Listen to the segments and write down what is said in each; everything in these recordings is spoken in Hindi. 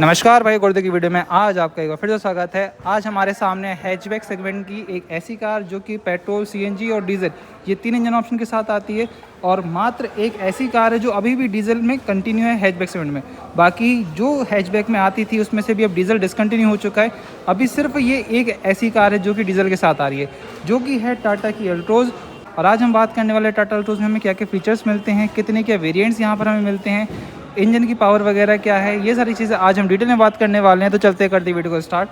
नमस्कार भाई, गुर्दे की वीडियो में आज आपका एक बार फिर से स्वागत है। आज हमारे सामने हैचबैक सेगमेंट की एक ऐसी कार जो कि पेट्रोल, सीएनजी और डीजल ये तीन इंजन ऑप्शन के साथ आती है और मात्र एक ऐसी कार है जो अभी भी डीजल में कंटिन्यू है हैचबैक सेगमेंट में। बाकी जो हैचबैक में आती थी उसमें से भी अब डीजल डिसकंटिन्यू हो चुका है। अभी सिर्फ ये एक ऐसी कार है जो कि डीजल के साथ आ रही है, जो कि है टाटा की अल्ट्रोज। और आज हम बात करने वाले टाटा अल्ट्रोज में हमें क्या क्या फीचर्स मिलते हैं, कितने क्या वेरिएंट्स यहाँ पर हमें मिलते हैं, इंजन की पावर वगैरह क्या है, ये सारी चीज़ें आज हम डिटेल में बात करने वाले हैं। तो चलते करते वीडियो को स्टार्ट।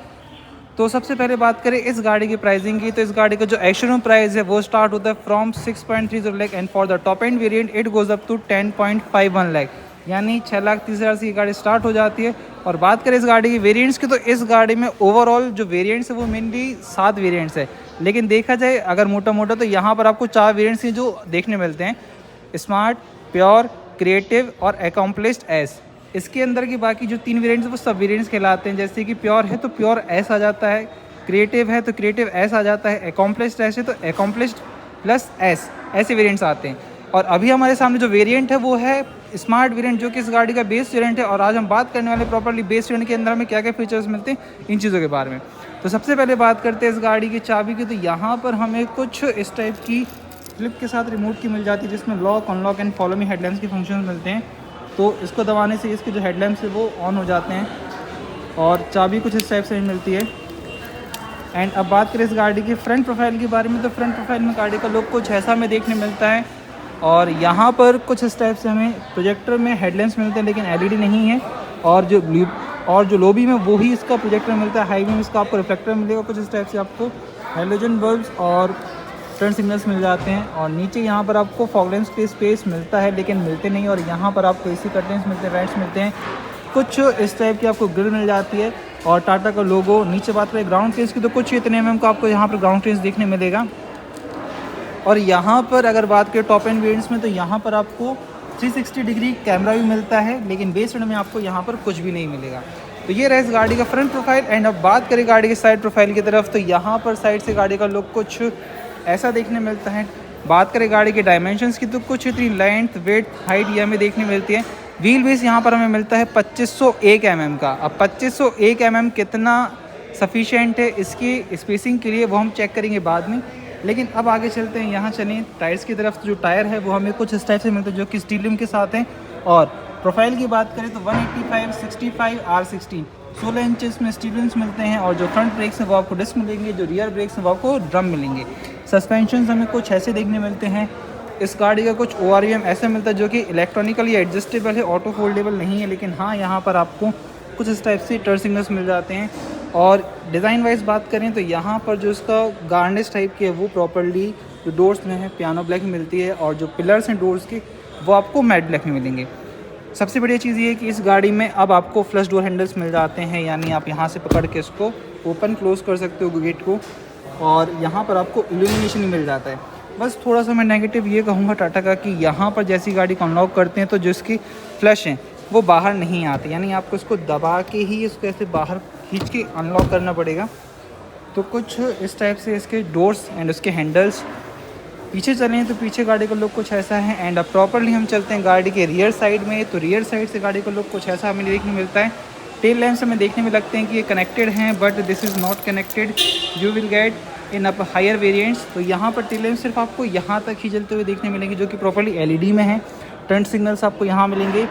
तो सबसे पहले बात करें इस गाड़ी की प्राइसिंग की, तो इस गाड़ी का जो एक्शोरूम प्राइस है वो स्टार्ट होता है from 6.30 lakh and for the top end variant it goes up to 10.51 lakh, यानी 6,30,000 से ये गाड़ी स्टार्ट हो जाती है। और बात करें इस गाड़ी की वेरिएंट्स की, तो इस गाड़ी में ओवरऑल जो वेरिएंट्स है वो मेनली 7 वेरिएंट्स है, लेकिन देखा जाए अगर मोटा मोटा तो यहाँ पर आपको 4 वेरिएंट्स हैं जो देखने मिलते हैं, स्मार्ट, प्योर, क्रिएटिव और अकॉम्प्लिश्ड एस। इसके अंदर की बाकी जो 3 वेरिएंट्स वो सब वेरिएंट्स कहलाते हैं। जैसे कि प्योर है तो प्योर एस आ जाता है, क्रिएटिव है तो क्रिएटिव एस आ जाता है, अकॉम्प्लिश्ड एस है तो अकॉम्प्लिश्ड प्लस एस, ऐसे वेरिएंट्स आते हैं। और अभी हमारे सामने जो वेरिएंट है वो है स्मार्ट वेरिएंट, जो कि इस गाड़ी का बेस वेरिएंट है। और आज हम बात करने वाले प्रॉपर्ली बेस वेरिएंट के अंदर हमें क्या क्या फीचर्स मिलते हैं इन चीज़ों के बारे में। तो सबसे पहले बात करते हैं इस गाड़ी की चाबी की। तो यहाँ पर हमें कुछ इस टाइप की फ्लिप के साथ रिमोट की मिल जाती है, जिसमें lock, unlock and follow me headlamps के फंक्शंस मिलते हैं। तो इसको दबाने से इसके जो हेडलैम्प्स है वो ऑन हो जाते हैं और चाबी कुछ इस टाइप से मिलती है। एंड अब बात करें इस गाड़ी की फ्रंट प्रोफाइल के बारे में, तो फ्रंट प्रोफाइल में गाड़ी का लुक कुछ ऐसा हमें देखने मिलता है। और यहाँ पर कुछ इस टाइप से हमें प्रोजेक्टर में हेडलैम्प्स मिलते हैं, लेकिन एलईडी नहीं है। और जो लॉबी में वो ही इसका प्रोजेक्टर मिलता है, हाईवे में इसका आपको रिफ्लेक्टर मिलेगा। कुछ इस टाइप से आपको हेलोजन बल्ब्स और टर्न सिग्नल्स मिल जाते हैं। और नीचे यहाँ पर आपको फॉग लैंप्स के स्पेस मिलता है, लेकिन मिलते नहीं। और यहाँ पर आपको एसी कर्टेंस मिलते हैं, वेंट्स मिलते हैं, कुछ इस टाइप की आपको ग्रिल मिल जाती है और टाटा का लोगो। नीचे बात करें ग्राउंड क्लियरेंस की, तो कुछ इतने एमएम को आपको यहाँ पर ग्राउंड क्लियरेंस देखने मिलेगा। और यहाँ पर अगर बात करें टॉप एंड वेरिएंट्स में, तो यहाँ पर आपको 360 डिग्री कैमरा भी मिलता है, लेकिन बेस वेरिएंट में आपको यहाँ पर कुछ भी नहीं मिलेगा। तो ये रहा इस गाड़ी का फ्रंट प्रोफाइल। एंड अब बात करें गाड़ी के साइड प्रोफाइल की तरफ, तो यहाँ पर साइड से गाड़ी का लुक कुछ ऐसा देखने मिलता है। बात करें गाड़ी के डायमेंशंस की, तो कुछ इतनी लेंथ, वेट, हाइट ये हमें देखने मिलती है। व्हील बेस यहाँ पर हमें मिलता है 2501 mm का। अब 2501 mm कितना सफिशिएंट है इसकी स्पेसिंग के लिए वो हम चेक करेंगे बाद में, लेकिन अब आगे चलते हैं। यहाँ चलें टायर्स की तरफ। जो टायर है वो हमें कुछ इस टाइप से मिलते हैं, जो कि स्टील रिम के साथ हैं। और प्रोफाइल की बात करें तो 185/65 R16 16 इंचेस में स्टील रिम्स मिलते हैं। और जो फ्रंट ब्रेक्स हैं वो आपको डिस्क मिलेंगे, जो रियर ब्रेक्स हैं वो आपको ड्रम मिलेंगे। सस्पेंशन हमें कुछ ऐसे देखने मिलते हैं। इस गाड़ी का कुछ ORVM ऐसे मिलता है जो कि इलेक्ट्रॉनिकली एडजस्टेबल है, ऑटो फोल्डेबल नहीं है, लेकिन हाँ यहाँ पर आपको कुछ इस टाइप से टर्न सिग्नल्स मिल जाते हैं। और डिज़ाइन वाइज बात करें तो यहाँ पर जो इसका गार्निश टाइप की है वो प्रॉपर्ली जो डोर्स में है पियानो ब्लैक में मिलती है, और जो पिलर्स हैं डोर्स के वो आपको मैट ब्लैक में मिलेंगे। सबसे बढ़िया चीज़ ये है कि इस गाड़ी में अब आपको फ्लश डोर हैंडल्स मिल जाते हैं, यानी आप यहाँ से पकड़ के इसको ओपन क्लोज़ कर सकते हो गेट को। और यहाँ पर आपको इल्यूमिनेशन मिल जाता है। बस थोड़ा सा मैं नेगेटिव ये कहूँगा टाटा का कि यहाँ पर जैसी गाड़ी को अनलॉक करते हैं तो जो इसकी फ्लश हैं वो बाहर नहीं आती, यानी आपको इसको दबा के ही इसको ऐसे बाहर खींच के अनलॉक करना पड़ेगा। तो कुछ इस टाइप से इसके डोर्स एंड उसके हैंडल्स। पीछे चलें तो पीछे गाड़ी का लुक कुछ ऐसा है। एंड अब प्रॉपर्ली हम चलते हैं गाड़ी के रियर साइड में, तो रियर साइड से गाड़ी का लुक कुछ ऐसा हमें देखने मिलता है। टेल लैम्प्स हमें देखने में लगते हैं कि ये कनेक्टेड हैं, but this is not connected, you will get in up higher variants. तो यहाँ पर टेल लैम्प सिर्फ आपको यहाँ तक ही जलते हुए देखने मिलेंगे, जो कि प्रॉपर्ली LED में है। टर्न सिग्नल्स आपको यहाँ मिलेंगे।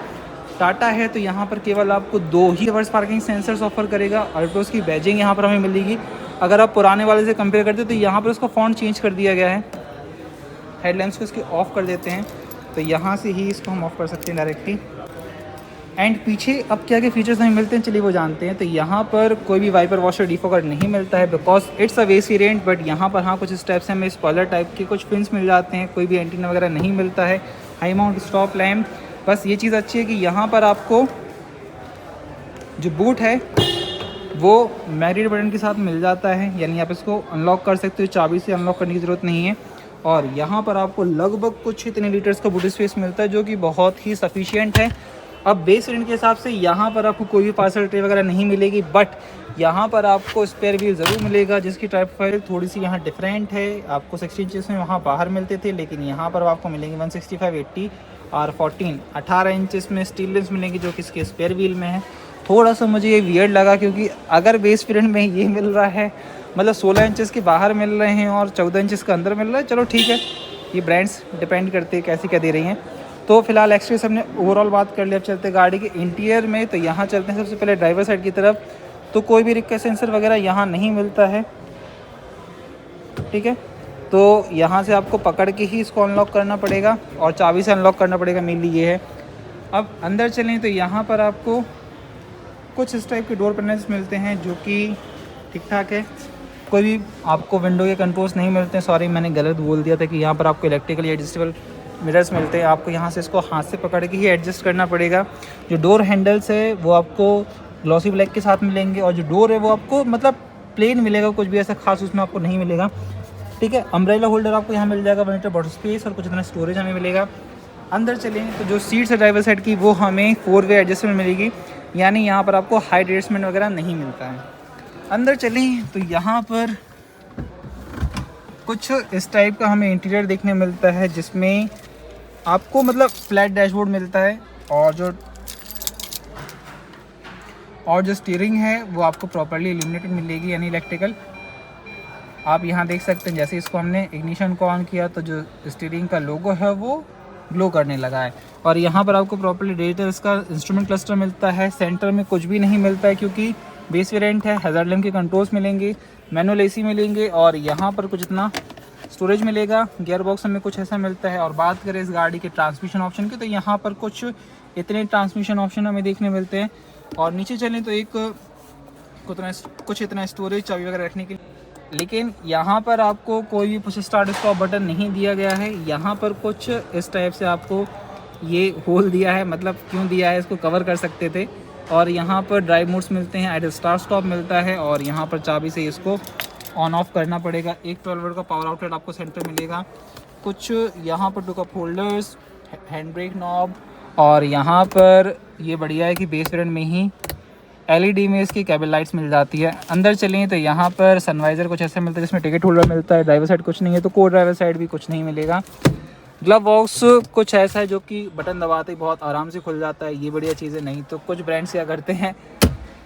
टाटा है तो यहाँ पर केवल आपको 2 ही रिवर्स पार्किंग सेंसर्स ऑफर करेगा। अल्ट्रोज की बैजिंग यहाँ पर हमें मिलेगी। अगर आप पुराने वाले से कंपेयर करते तो यहाँ पर उसका फ़ॉन्ट चेंज कर दिया गया है। हेडलैम्प्स को इसके ऑफ़ कर देते हैं, तो यहाँ से ही इसको हम ऑफ़ कर सकते हैं डायरेक्टली। एंड पीछे अब क्या क्या फीचर्स हमें मिलते हैं चलिए वो जानते हैं। तो यहाँ पर कोई भी वाइपर वॉशर डिफॉगर नहीं मिलता है, because it's a base variant. But यहाँ पर हाँ कुछ स्टेप्स हमें स्पॉइलर टाइप के कुछ पिन्स मिल जाते हैं, कोई भी एंटीना वगैरह नहीं मिलता है। हाई माउंट स्टॉप लैम्प, बस ये चीज़ अच्छी है कि यहाँ पर आपको जो बूट है वो मैग्नेट बटन के साथ मिल जाता है, यानी आप इसको अनलॉक कर सकते हो, चाबी से अनलॉक करने की ज़रूरत नहीं है। और यहाँ पर आपको लगभग कुछ इतने लीटर्स का बूट स्पेस मिलता है, जो कि बहुत ही सफिशिएंट है। अब बेस वेरिएंट के हिसाब से यहाँ पर आपको कोई भी पार्सल ट्रे वगैरह नहीं मिलेगी, बट यहाँ पर आपको स्पेयर व्हील ज़रूर मिलेगा, जिसकी टाइप फाइल थोड़ी सी यहाँ डिफरेंट है। आपको 60 इंचेस में वहाँ बाहर मिलते थे, लेकिन यहाँ पर आपको मिलेंगे 165/80 और 18 इंचेस में स्टील रिम्स मिलेंगे, जो कि इसके स्पेयर व्हील में है। थोड़ा सा मुझे ये वियर्ड लगा, क्योंकि अगर बेस वेरिएंट में ये मिल रहा है, मतलब 16 इंचेस के बाहर मिल रहे हैं और 14 इंचेस के अंदर मिल रहा है, चलो ठीक है, ये ब्रांड्स डिपेंड करते हैं कैसी क्या दे रही हैं। तो फिलहाल एक्सटीरियर हमने ओवरऑल बात कर लिया। अब चलते गाड़ी के इंटीरियर में, तो यहाँ चलते हैं सबसे पहले ड्राइवर साइड की तरफ। तो कोई भी रिक्वेस्ट सेंसर वगैरह यहाँ नहीं मिलता है, ठीक है। तो यहाँ से आपको पकड़ के ही इसको अनलॉक करना पड़ेगा और चाबी से अनलॉक करना पड़ेगा, मेनली ये है। अब अंदर चलें तो यहाँ पर आपको कुछ इस टाइप के डोर पैनल्स मिलते हैं जो कि ठीक ठाक है। कोई भी आपको विंडो के कंट्रोल्स नहीं मिलते हैं, सॉरी मैंने गलत बोल दिया था कि यहाँ पर आपको इलेक्ट्रिकली एडजस्टेबल मिरर्स मिलते हैं। आपको यहाँ से इसको हाथ से पकड़ के ही एडजस्ट करना पड़ेगा। जो डोर हैंडल्स है वो आपको ग्लॉसी ब्लैक के साथ मिलेंगे, और जो डोर है वो आपको मतलब प्लेन मिलेगा, कुछ भी ऐसा खास उसमें आपको नहीं मिलेगा, ठीक है। अम्ब्रेला होल्डर आपको यहाँ मिल जाएगा, 1 लीटर बॉटल स्पेस और कुछ इतना स्टोरेज हमें मिलेगा। अंदर चलेंगे तो जो सीट्स है ड्राइवर साइड की वो हमें 4 वे एडजस्टमेंट मिलेगी, यानी यहाँ पर आपको हाइट एडजस्टमेंट वगैरह नहीं मिलता है। अंदर चलें तो यहाँ पर कुछ इस टाइप का हमें इंटीरियर देखने मिलता है, जिसमें आपको मतलब फ्लैट डैशबोर्ड मिलता है, और जो स्टीयरिंग है वो आपको प्रॉपर्ली इल्यूमिनेटेड मिलेगी, यानी इलेक्ट्रिकल। आप यहाँ देख सकते हैं जैसे इसको हमने इग्निशन को ऑन किया तो जो स्टीयरिंग का लोगो है वो ग्लो करने लगा है। और यहाँ पर आपको प्रॉपर्ली डिजिटल इसका इंस्ट्रूमेंट क्लस्टर मिलता है। सेंटर में कुछ भी नहीं मिलता है क्योंकि बेस वेरिएंट है। हैज़ार्ड लैम्प के कंट्रोल्स मिलेंगे, मैनुअल एसी मिलेंगे, और यहाँ पर कुछ इतना स्टोरेज मिलेगा। गियर बॉक्स में कुछ ऐसा मिलता है। और बात करें इस गाड़ी के ट्रांसमिशन ऑप्शन की, तो यहाँ पर कुछ इतने ट्रांसमिशन ऑप्शन हमें देखने मिलते हैं। और नीचे चलें तो एक कुछ इतना स्टोरेज, चाबी वगैरह रखने के लिए। लेकिन यहाँ पर आपको कोई भी पुश स्टार्ट स्टॉप बटन नहीं दिया गया है। यहाँ पर कुछ इस टाइप से आपको ये होल दिया है, मतलब क्यों दिया है, इसको कवर कर सकते थे। और यहाँ पर ड्राइव मोड्स मिलते हैं, आइडल स्टार्ट स्टॉप मिलता है, और यहाँ पर चाबी से इसको ऑन ऑफ करना पड़ेगा। एक 12 वोल्ट का पावर आउटलेट आपको सेंटर मिलेगा। कुछ यहाँ पर 2 cup holders, hand brake knob, और यहाँ पर ये बढ़िया है कि बेस वेरिएंट में ही LED में इसकी केबल लाइट्स मिल जाती है। अंदर चलें तो यहाँ पर सनवाइज़र कुछ ऐसा मिलता है जिसमें टिकट होल्डर मिलता है। ड्राइवर साइड कुछ नहीं है, तो को ड्राइवर साइड भी कुछ नहीं मिलेगा। ग्लव बॉक्स कुछ ऐसा है जो कि बटन दबाते ही बहुत आराम से खुल जाता है, ये बढ़िया चीज़ें नहीं। तो कुछ ब्रांड्स क्या करते हैं,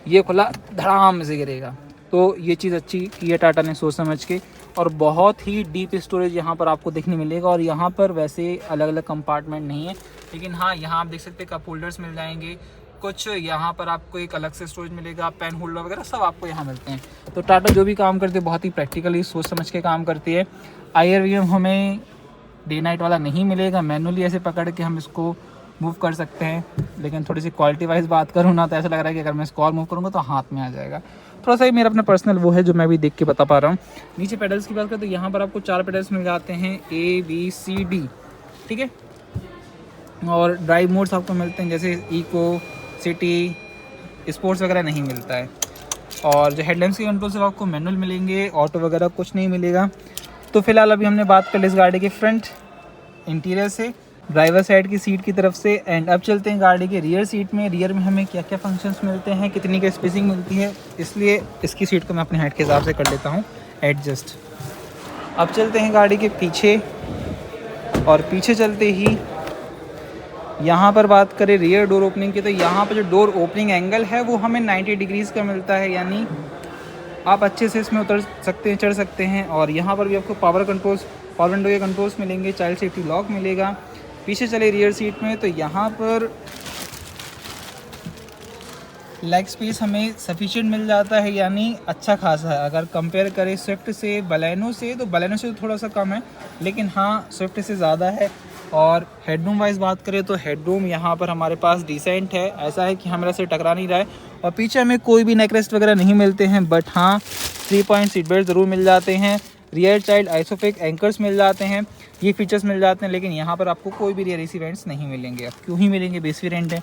ये खुला धड़ाम से गिरेगा, तो ये चीज़ अच्छी की है टाटा ने सोच समझ के। और बहुत ही डीप स्टोरेज यहाँ पर आपको देखने मिलेगा। और यहाँ पर वैसे अलग अलग कंपार्टमेंट नहीं है, लेकिन हाँ यहाँ आप देख सकते हैं कप होल्डर्स मिल जाएंगे। कुछ यहाँ पर आपको एक अलग से स्टोरेज मिलेगा, पेन होल्डर वगैरह सब आपको यहाँ मिलते हैं। तो टाटा जो भी काम करती है बहुत ही प्रैक्टिकली सोच समझ के काम करती है। IRVM हमें डे नाइट वाला नहीं मिलेगा, मैनुअली ऐसे पकड़ के हम इसको मूव कर सकते हैं। लेकिन थोड़ी सी क्वालिटी वाइज बात करूँ ना, तो ऐसा लग रहा है कि अगर मैं इसको और मूव करूँगा तो हाथ में आ जाएगा। थोड़ा सा ही मेरा अपना पर्सनल वो है जो मैं भी देख के बता पा रहा हूँ। नीचे पेडल्स की बात करें तो यहाँ पर आपको 4 पेडल्स मिल जाते हैं, A B C D, ठीक है। और ड्राइव मोड्स आपको मिलते हैं जैसे इको, सिटी, स्पोर्ट्स वगैरह नहीं मिलता है। और जो हेडलैम्प्स के कंट्रोल सिर्फ आपको मैनुअल मिलेंगे, ऑटो वगैरह कुछ नहीं मिलेगा। तो फिलहाल अभी हमने बात कर ली इस गाड़ी के फ्रंट इंटीरियर से, ड्राइवर साइड की सीट की तरफ से। एंड अब चलते हैं गाड़ी के रियर सीट में। रियर में हमें क्या क्या फंक्शंस मिलते हैं, कितनी का स्पेसिंग मिलती है, इसलिए इसकी सीट को मैं अपने हाइट के हिसाब से कर लेता हूँ एडजस्ट। अब चलते हैं गाड़ी के पीछे, और पीछे चलते ही यहाँ पर बात करें रियर डोर ओपनिंग की, तो यहाँ पर जो डोर ओपनिंग एंगल है वो हमें 90 डिग्रीज़ का मिलता है, यानी आप अच्छे से इसमें उतर सकते हैं, चढ़ सकते हैं। और यहाँ पर भी आपको पावर विंडो के कंट्रोल्स मिलेंगे, चाइल्ड सेफ्टी लॉक मिलेगा। पीछे चले रियर सीट में तो यहाँ पर लेग स्पेस हमें सफिशिएंट मिल जाता है, यानी अच्छा खासा है। अगर कंपेयर करें स्विफ्ट से, बलेनो से, तो बलेनो से तो थोड़ा सा कम है, लेकिन हाँ स्विफ्ट से ज़्यादा है। और हेडरूम वाइज बात करें तो हेडरूम यहाँ पर हमारे पास डिसेंट है, ऐसा है कि हमारे से टकरा नहीं रहा है। और पीछे हमें कोई भी नेक रेस्ट वगैरह नहीं मिलते हैं, बट हाँ 3 पॉइंट सीट बेल्ट ज़रूर मिल जाते हैं। रियर चाइल्ड आइसोफिक एंकर्स मिल जाते हैं, ये फीचर्स मिल जाते हैं। लेकिन यहाँ पर आपको कोई भी रियर एसी वेंट्स नहीं मिलेंगे। अब क्यों ही मिलेंगे, बेस वेरिएंट है।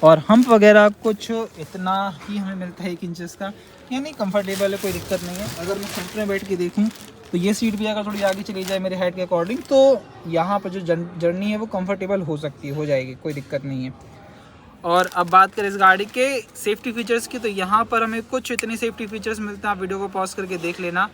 और हम्प वगैरह कुछ इतना ही हमें मिलता है 1 इंचेस का, यानी कंफर्टेबल है, कोई दिक्कत नहीं है। अगर मैं फ्रंट में बैठ के देखूँ तो ये सीट भी अगर थोड़ी आगे चली जाए मेरे हाइट के अकॉर्डिंग, तो यहाँ पर जो जर्नी है वो कंफर्टेबल हो सकती है, हो जाएगी, कोई दिक्कत नहीं है। और अब बात करें इस गाड़ी के सेफ्टी फीचर्स की, तो यहाँ पर हमें कुछ इतने सेफ्टी फीचर्स मिलते हैं, आप वीडियो को पॉज करके देख लेना।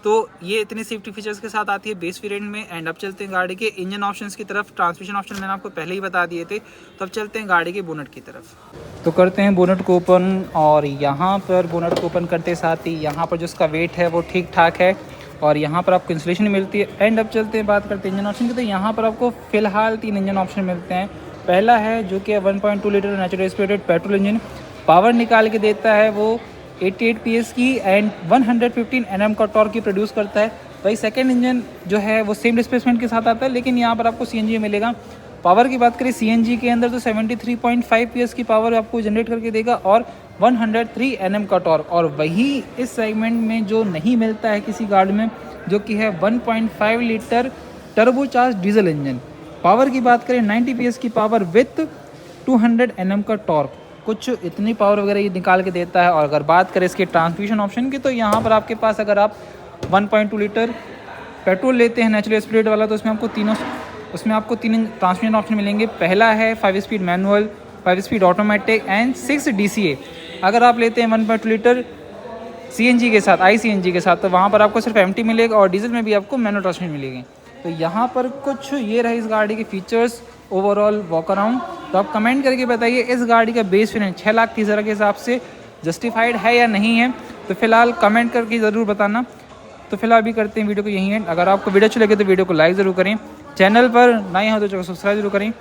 तो ये इतने सेफ्टी फीचर्स के साथ आती है बेस वेरिएंट में। एंड अब चलते हैं गाड़ी के इंजन ऑप्शंस की तरफ। ट्रांसमिशन ऑप्शन मैंने आपको पहले ही बता दिए थे, तो अब चलते हैं गाड़ी के बोनट की तरफ। तो करते हैं बोनट को ओपन, और यहाँ पर बोनट को ओपन करते साथ ही यहाँ पर जो उसका वेट है वो ठीक ठाक है, और यहाँ पर आपको इंसुलेशन मिलती है। एंड अब चलते हैं बात करते हैं इंजन ऑप्शन की। तो यहाँ पर आपको फ़िलहाल 3 इंजन ऑप्शन मिलते हैं। पहला है जो कि 1.2 litre natural aspirated petrol engine, power निकाल के देता है वो 88 PS की एंड 115 Nm का टॉर्क की प्रोड्यूस करता है। वही सेकंड इंजन जो है वो सेम डिस्प्लेसमेंट के साथ आता है, लेकिन यहाँ पर आपको CNG मिलेगा। पावर की बात करें CNG के अंदर तो 73.5 PS की पावर आपको जनरेट करके देगा और 103 Nm का टॉर्क। और वही इस सेगमेंट में जो नहीं मिलता है किसी गाड़ी में, जो कि है 1.5 litre turbocharge diesel engine. Power की बात करें 90 PS की पावर विथ 200 Nm का टॉर्क, कुछ इतनी पावर वगैरह ये निकाल के देता है। और अगर बात करें इसके ट्रांसमिशन ऑप्शन की, तो यहाँ पर आपके पास अगर आप 1.2 लीटर पेट्रोल लेते हैं नेचुरल एस्पिरेट वाला, तो उसमें आपको 3 ट्रांसमिशन ऑप्शन मिलेंगे। पहला है 5 speed manual, 5 speed automatic and 6 DCA। अगर आप लेते हैं 1.2 लीटर CNG के साथ, ICNG के साथ, तो वहाँ पर आपको सिर्फ MT मिलेगा और डीजल में भी आपको मैनुअल ट्रांसमिशन मिलेगी। तो यहाँ पर कुछ ये रहे इस गाड़ी के फीचर्स, ओवरऑल वॉक अराउंड। तो आप कमेंट करके बताइए इस गाड़ी का बेस वेरिएंट 6,30,000 के हिसाब से जस्टिफाइड है या नहीं है। तो फिलहाल कमेंट करके ज़रूर बताना। तो फिलहाल भी करते हैं वीडियो को यहीं एंड। अगर आपको वीडियो अच्छी लगे तो वीडियो को लाइक ज़रूर करें, चैनल पर नए हो तो सब्सक्राइब जरूर करें।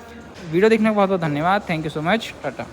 वीडियो देखने का बहुत बहुत धन्यवाद। Thank you so much, Tata.